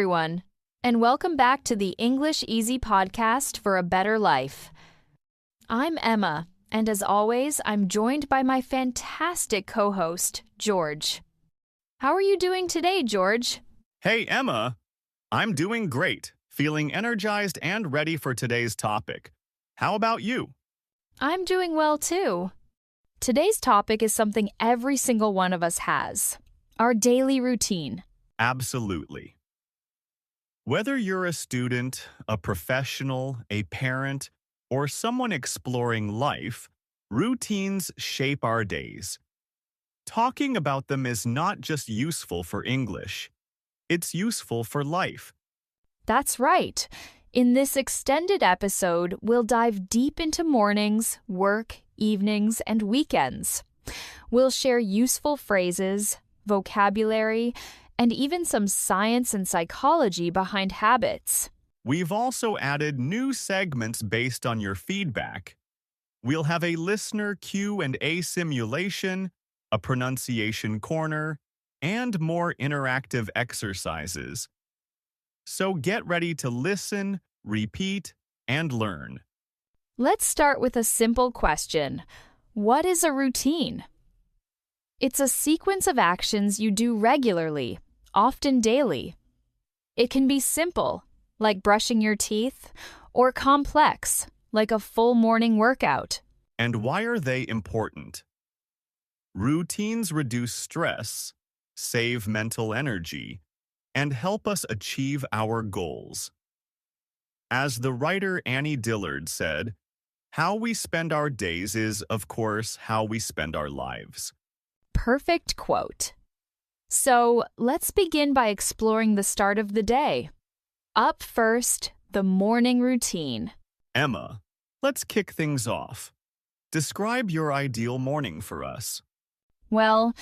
everyone, and welcome back to the English Easy podcast for a better life. I'm Emma, and as always, I'm joined by my fantastic co-host, George. How are you doing today, George? Hey, Emma. I'm doing great, feeling energized and ready for today's topic. How about you? I'm doing well, too. Today's topic is something every single one of us has, our daily routine. Absolutely. Whether you're a student, a professional, a parent, or someone exploring life, routines shape our days. Talking about them is not just useful for English. It's useful for life. That's right. In this extended episode, we'll dive deep into mornings, work, evenings, and weekends. We'll share useful phrases, vocabulary, and even some science and psychology behind habits. We've also added new segments based on your feedback. We'll have a listener Q&A simulation, a pronunciation corner, and more interactive exercises. So get ready to listen, repeat, and learn. Let's start with a simple question. What is a routine? It's a sequence of actions you do regularly, often daily. It can be simple, like brushing your teeth, or complex, like a full morning workout. And why are they important? Routines reduce stress, save mental energy, and help us achieve our goals. As the writer Annie Dillard said, how we spend our days is, of course, how we spend our lives. Perfect quote. So, let's begin by exploring the start of the day. Up first, the morning routine. Emma, let's kick things off. Describe your ideal morning for us. Well,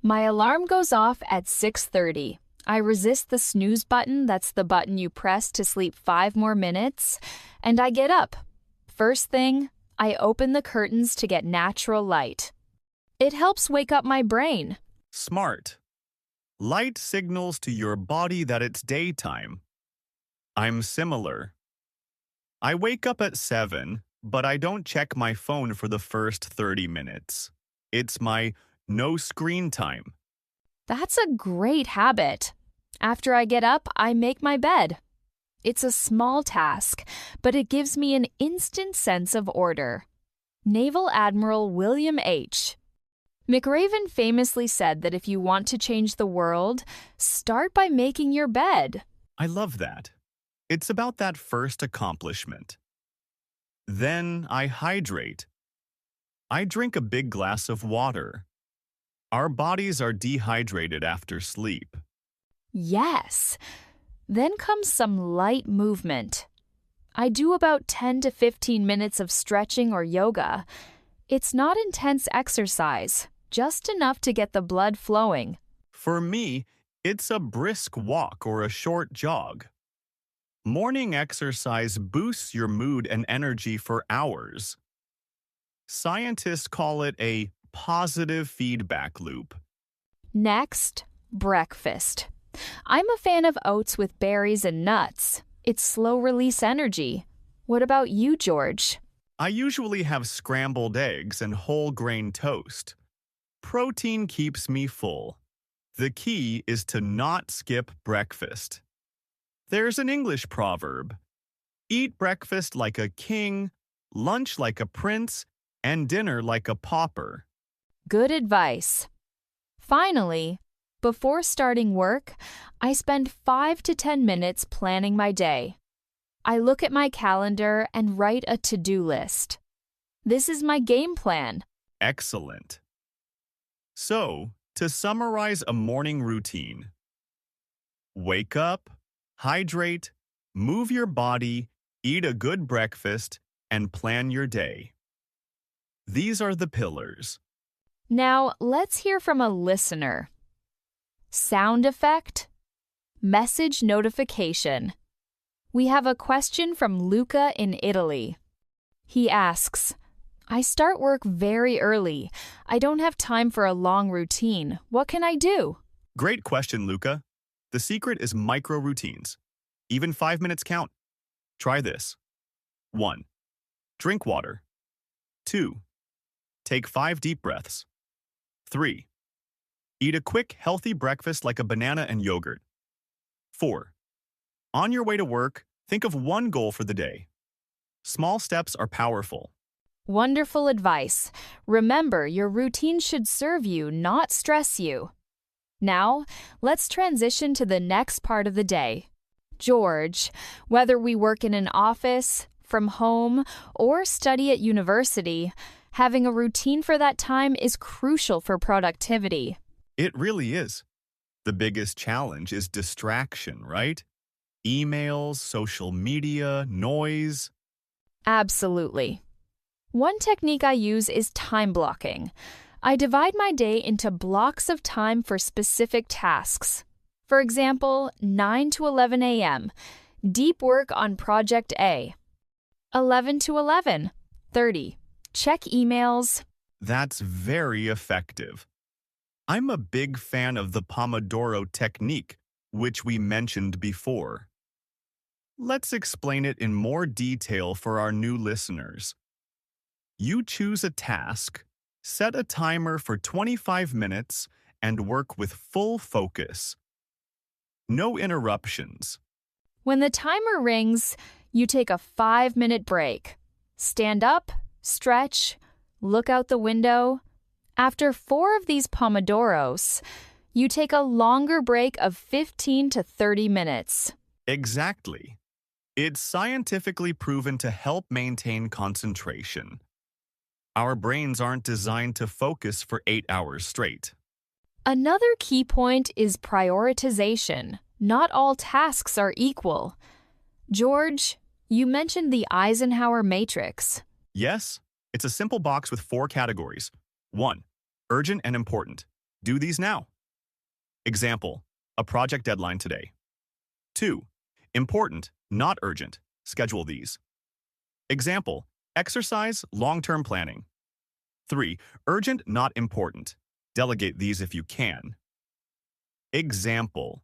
my alarm goes off at 6:30. I resist the snooze button, that's the button you press to sleep 5 more minutes, and I get up. First thing, I open the curtains to get natural light. It helps wake up my brain. Smart. Light signals to your body that it's daytime. I'm similar. I wake up at 7, but I don't check my phone for the first 30 minutes. It's my no screen time. That's a great habit. After I get up, I make my bed. It's a small task, but it gives me an instant sense of order. Naval Admiral William H. McRaven famously said that if you want to change the world, start by making your bed. I love that. It's about that first accomplishment. Then I hydrate. I drink a big glass of water. Our bodies are dehydrated after sleep. Yes. Then comes some light movement. I do about 10 to 15 minutes of stretching or yoga. It's not intense exercise, just enough to get the blood flowing. For me, it's a brisk walk or a short jog. Morning exercise boosts your mood and energy for hours. Scientists call it a positive feedback loop. Next, breakfast. I'm a fan of oats with berries and nuts. It's slow-release energy. What about you, George? I usually have scrambled eggs and whole grain toast. Protein keeps me full. The key is to not skip breakfast. There's an English proverb: eat breakfast like a king, lunch like a prince, and dinner like a pauper. Good advice. Finally, before starting work, I spend 5 to 10 minutes planning my day. I look at my calendar and write a to-do list. This is my game plan. Excellent. So, to summarize a morning routine: wake up, hydrate, move your body, eat a good breakfast, and plan your day. These are the pillars. Now, let's hear from a listener. Sound effect, message notification. We have a question from Luca in Italy. He asks, I start work very early. I don't have time for a long routine. What can I do? Great question, Luca. The secret is micro routines. Even 5 minutes count. Try this. 1. Drink water. 2. Take 5 deep breaths. 3. Eat a quick, healthy breakfast like a banana and yogurt. 4. On your way to work, think of one goal for the day. Small steps are powerful. Wonderful advice. Remember, your routine should serve you, not stress you. Now, let's transition to the next part of the day. George, whether we work in an office, from home, or study at university, having a routine for that time is crucial for productivity. It really is. The biggest challenge is distraction, right? Emails, social media, noise. Absolutely. One technique I use is time blocking. I divide my day into blocks of time for specific tasks. For example, 9 to 11 a.m., deep work on Project A. 11 to 11:30, check emails. That's very effective. I'm a big fan of the Pomodoro technique, which we mentioned before. Let's explain it in more detail for our new listeners. You choose a task, set a timer for 25 minutes, and work with full focus. No interruptions. When the timer rings, you take a 5-minute break. Stand up, stretch, look out the window. After 4 of these Pomodoros, you take a longer break of 15 to 30 minutes. Exactly. It's scientifically proven to help maintain concentration. Our brains aren't designed to focus for 8 hours straight. Another key point is prioritization. Not all tasks are equal. George, you mentioned the Eisenhower matrix. Yes, it's a simple box with 4 categories. 1. Urgent and important. Do these now. Example, a project deadline today. 2. Important, not urgent. Schedule these. Example, exercise, long-term planning. 3. Urgent, not important. Delegate these if you can. Example,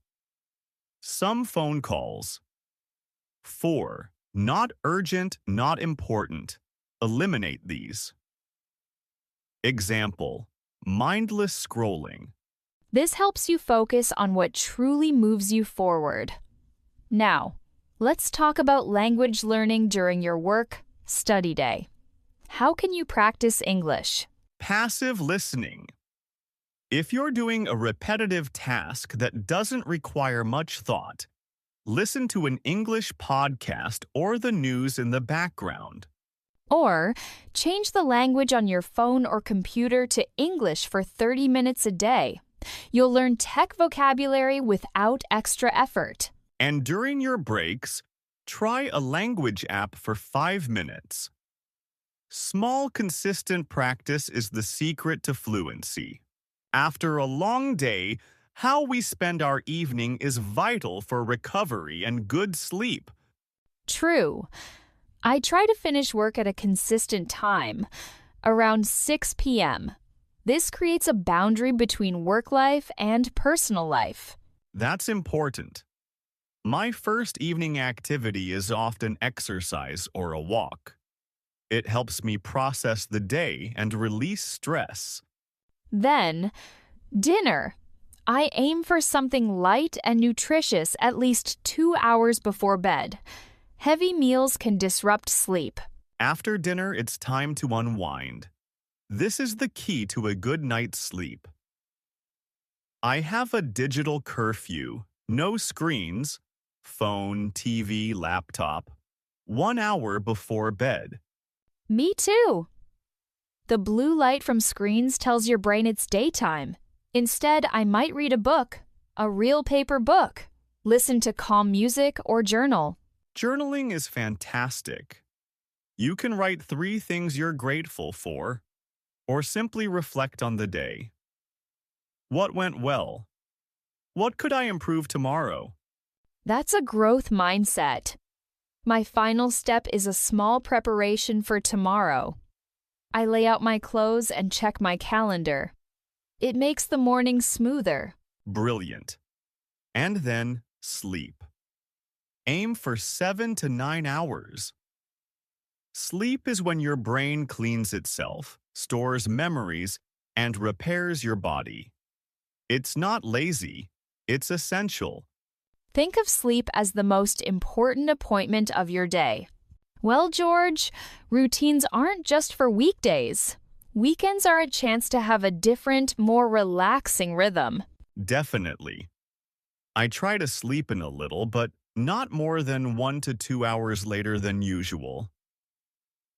some phone calls. 4. Not urgent, not important. Eliminate these. Example, mindless scrolling. This helps you focus on what truly moves you forward. Now, let's talk about language learning during your work/study day. How can you practice English? Passive listening. If you're doing a repetitive task that doesn't require much thought, listen to an English podcast or the news in the background. Or change the language on your phone or computer to English for 30 minutes a day. You'll learn tech vocabulary without extra effort. And during your breaks, try a language app for 5 minutes. Small, consistent practice is the secret to fluency. After a long day, how we spend our evening is vital for recovery and good sleep. True. I try to finish work at a consistent time, around 6 p.m. This creates a boundary between work life and personal life. That's important. My first evening activity is often exercise or a walk. It helps me process the day and release stress. Then, dinner. I aim for something light and nutritious at least 2 hours before bed. Heavy meals can disrupt sleep. After dinner, it's time to unwind. This is the key to a good night's sleep. I have a digital curfew. No screens, phone, TV, laptop. 1 hour before bed. Me too. The blue light from screens tells your brain it's daytime. Instead, I might read a book, a real paper book, listen to calm music, or journal. Journaling is fantastic. You can write 3 things you're grateful for, or simply reflect on the day. What went well? What could I improve tomorrow? That's a growth mindset. My final step is a small preparation for tomorrow. I lay out my clothes and check my calendar. It makes the morning smoother. Brilliant. And then sleep. Aim for 7 to 9 hours. Sleep is when your brain cleans itself, stores memories, and repairs your body. It's not lazy, it's essential. Think of sleep as the most important appointment of your day. Well, George, routines aren't just for weekdays. Weekends are a chance to have a different, more relaxing rhythm. Definitely. I try to sleep in a little, but not more than 1 to 2 hours later than usual.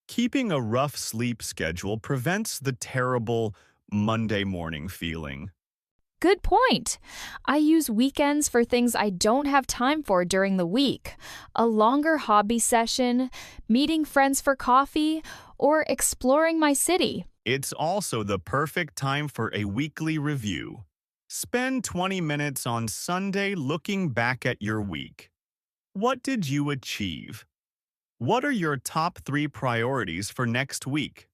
Keeping a rough sleep schedule prevents the terrible Monday morning feeling. Good point. I use weekends for things I don't have time for during the week. A longer hobby session, meeting friends for coffee, or exploring my city. It's also the perfect time for a weekly review. Spend 20 minutes on Sunday looking back at your week. What did you achieve? What are your top 3 priorities for next week?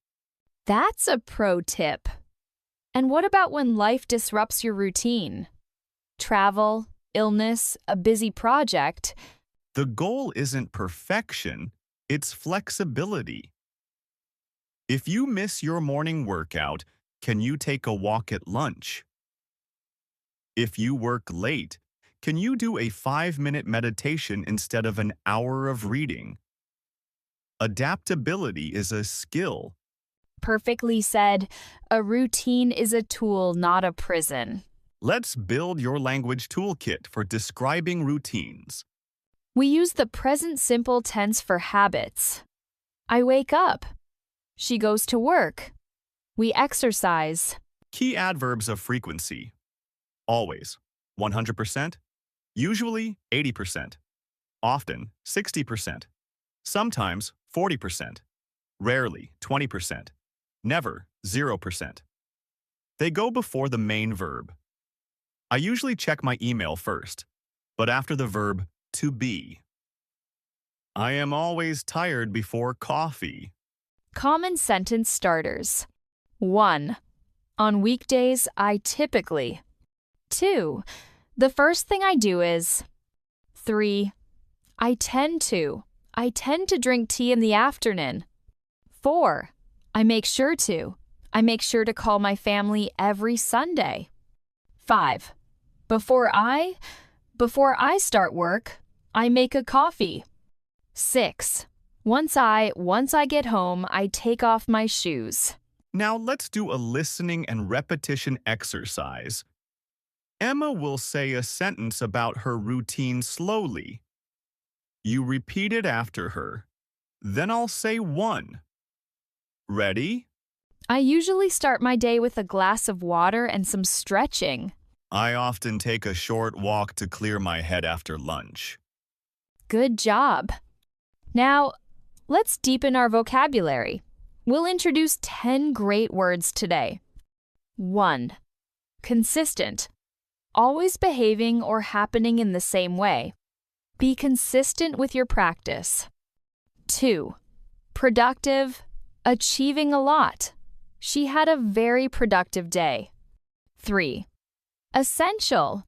That's a pro tip. And what about when life disrupts your routine? Travel, illness, a busy project. The goal isn't perfection, it's flexibility. If you miss your morning workout, can you take a walk at lunch? If you work late, can you do a 5-minute meditation instead of an hour of reading? Adaptability is a skill. Perfectly said, a routine is a tool, not a prison. Let's build your language toolkit for describing routines. We use the present simple tense for habits. I wake up. She goes to work. We exercise. Key adverbs of frequency. Always, 100%. Usually, 80%. Often, 60%. Sometimes, 40%. Rarely, 20%. Never, 0%. They go before the main verb. I usually check my email first, but after the verb to be. I am always tired before coffee. Common sentence starters. 1. On weekdays, I typically. 2. The first thing I do is. 3. I tend to drink tea in the afternoon. 4. I make sure to call my family every Sunday. 5. Before I start work, I make a coffee. 6. Once I get home, I take off my shoes. Now let's do a listening and repetition exercise. Emma will say a sentence about her routine slowly. You repeat it after her. Then I'll say 1. Ready? I usually start my day with a glass of water and some stretching. I often take a short walk to clear my head after lunch. Good job. Now, let's deepen our vocabulary. We'll introduce 10 great words today. 1. Consistent. Always behaving or happening in the same way. Be consistent with your practice. 2. Productive. Achieving a lot. She had a very productive day. 3. Essential.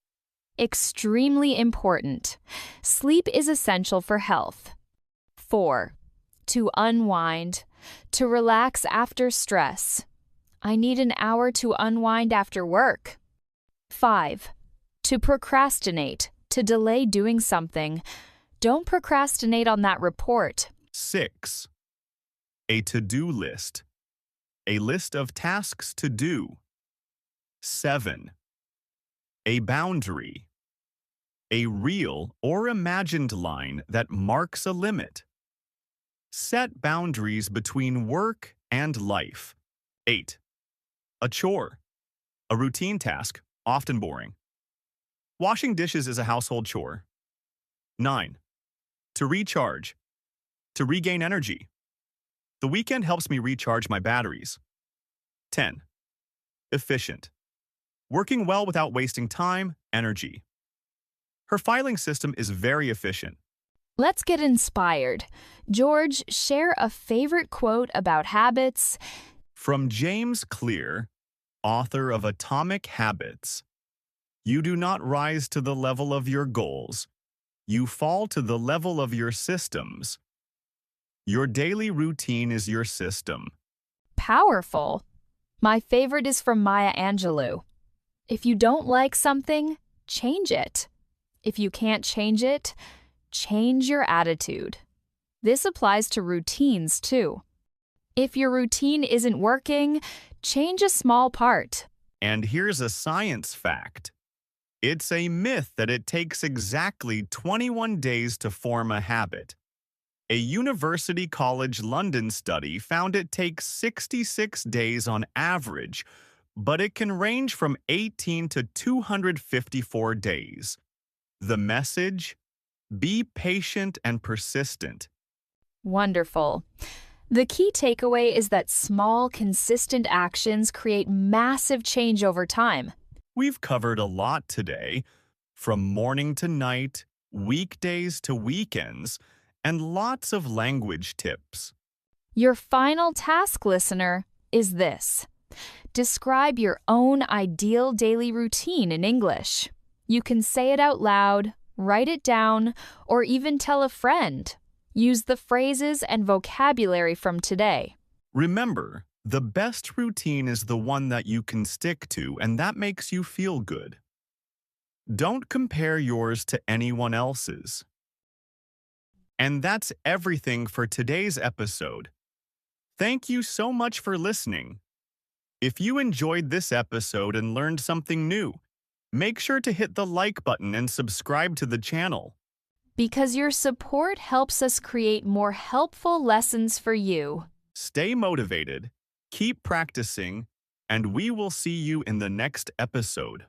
Extremely important. Sleep is essential for health. 4. To unwind. To relax after stress. I need an hour to unwind after work. 5. To procrastinate. To delay doing something. Don't procrastinate on that report. 6. A to-do list. A list of tasks to do. 7. A boundary. A real or imagined line that marks a limit. Set boundaries between work and life. 8. A chore. A routine task, often boring. Washing dishes is a household chore. 9. To recharge. To regain energy. The weekend helps me recharge my batteries. 10. Efficient. Working well without wasting time, energy. Her filing system is very efficient. Let's get inspired. George, share a favorite quote about habits. From James Clear, author of Atomic Habits. You do not rise to the level of your goals. You fall to the level of your systems. Your daily routine is your system. Powerful. My favorite is from Maya Angelou. If you don't like something, change it. If you can't change it, change your attitude. This applies to routines too. If your routine isn't working, change a small part. And here's a science fact. It's a myth that it takes exactly 21 days to form a habit. A University College London study found it takes 66 days on average, but it can range from 18 to 254 days. The message? Be patient and persistent. Wonderful. The key takeaway is that small, consistent actions create massive change over time. We've covered a lot today, from morning to night, weekdays to weekends, and lots of language tips. Your final task, listener, is this. Describe your own ideal daily routine in English. You can say it out loud, write it down, or even tell a friend. Use the phrases and vocabulary from today. Remember, the best routine is the one that you can stick to, and that makes you feel good. Don't compare yours to anyone else's. And that's everything for today's episode. Thank you so much for listening. If you enjoyed this episode and learned something new, make sure to hit the like button and subscribe to the channel. Because your support helps us create more helpful lessons for you. Stay motivated, keep practicing, and we will see you in the next episode.